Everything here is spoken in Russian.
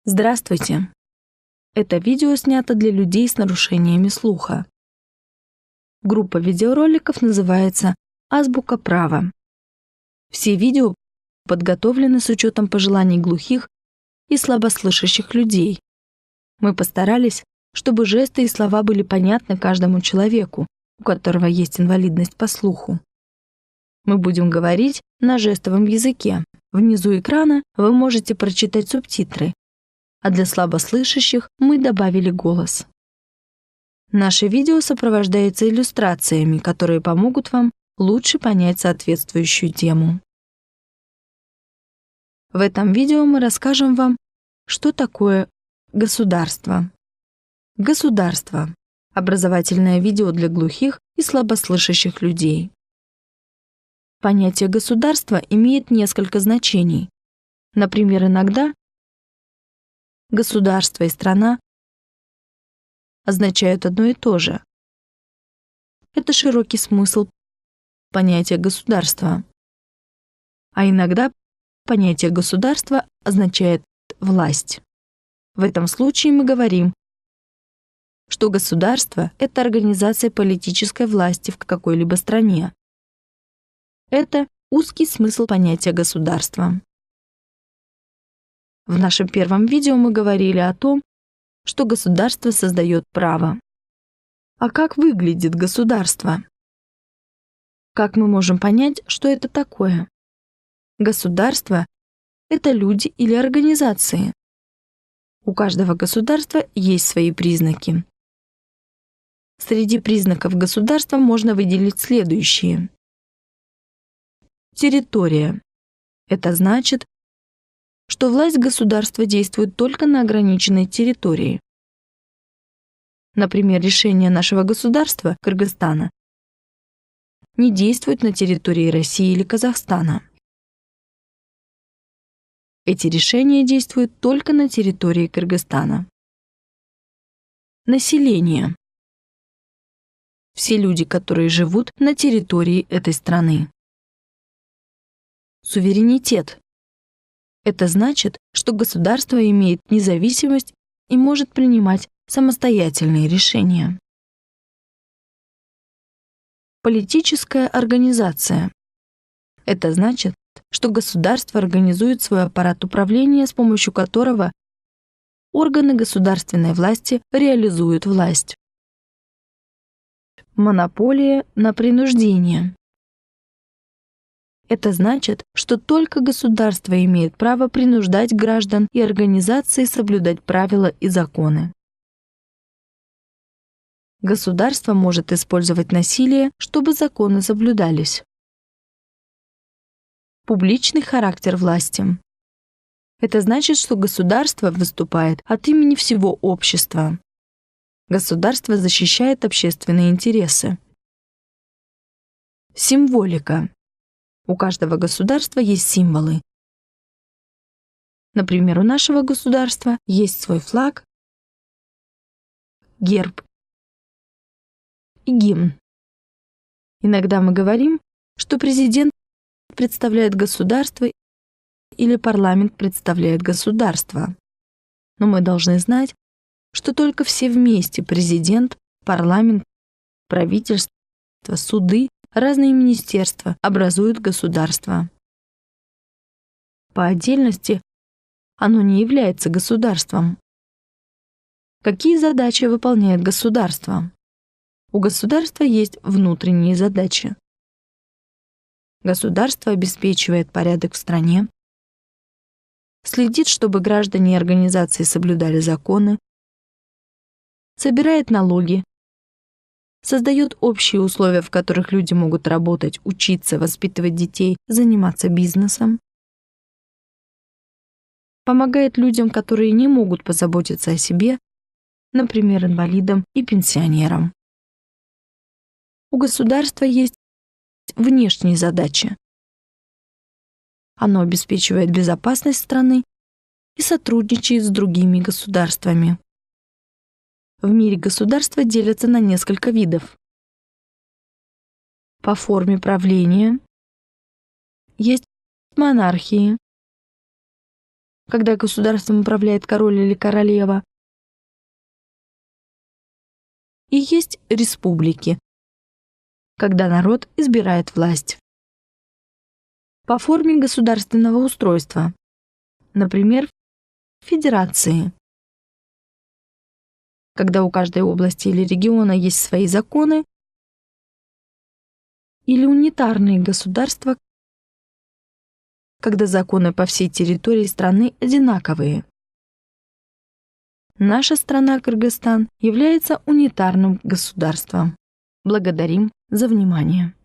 Здравствуйте! Это видео снято для людей с нарушениями слуха. Группа видеороликов называется «Азбука права». Все видео подготовлены с учетом пожеланий глухих и слабослышащих людей. Мы постарались, чтобы жесты и слова были понятны каждому человеку, у которого есть инвалидность по слуху. Мы будем говорить на жестовом языке. Внизу экрана вы можете прочитать субтитры, а для слабослышащих мы добавили голос. Наше видео сопровождается иллюстрациями, которые помогут вам лучше понять соответствующую тему. В этом видео мы расскажем вам, что такое государство. Государство – образовательное видео для глухих и слабослышащих людей. Понятие государства имеет несколько значений. Например, иногда государство и страна означают одно и то же. Это широкий смысл понятия государства. А иногда понятие государства означает власть. В этом случае мы говорим, что государство – это организация политической власти в какой-либо стране. Это узкий смысл понятия государства. В нашем первом видео мы говорили о том, что государство создает право. А как выглядит государство? Как мы можем понять, что это такое? Государство – это люди или организации. У каждого государства есть свои признаки. Среди признаков государства можно выделить следующие. Территория. Это значит, что власть государства действует только на ограниченной территории. Например, решение нашего государства, Кыргызстана, не действует на территории России или Казахстана. Эти решения действуют только на территории Кыргызстана. Население. Все люди, которые живут на территории этой страны. Суверенитет. Это значит, что государство имеет независимость и может принимать самостоятельные решения. Политическая организация. Это значит, что государство организует свой аппарат управления, с помощью которого органы государственной власти реализуют власть. Монополия на принуждение. Это значит, что только государство имеет право принуждать граждан и организации соблюдать правила и законы. Государство может использовать насилие, чтобы законы соблюдались. Публичный характер власти. Это значит, что государство выступает от имени всего общества. Государство защищает общественные интересы. Символика. У каждого государства есть символы. Например, у нашего государства есть свой флаг, герб и гимн. Иногда мы говорим, что президент представляет государство или парламент представляет государство. Но мы должны знать, что только все вместе – президент, парламент, правительство, суды, разные министерства образуют государство. По отдельности оно не является государством. Какие задачи выполняет государство? У государства есть внутренние задачи. Государство обеспечивает порядок в стране, следит, чтобы граждане и организации соблюдали законы, собирает налоги, создает общие условия, в которых люди могут работать, учиться, воспитывать детей, заниматься бизнесом, помогает людям, которые не могут позаботиться о себе, например, инвалидам и пенсионерам. У государства есть внешние задачи. Оно обеспечивает безопасность страны и сотрудничает с другими государствами. В мире государства делятся на несколько видов. По форме правления есть монархии, когда государством управляет король или королева. И есть республики, когда народ избирает власть. По форме государственного устройства, например, федерации, когда у каждой области или региона есть свои законы, или унитарные государства, когда законы по всей территории страны одинаковые. Наша страна, Кыргызстан, является унитарным государством. Благодарим за внимание.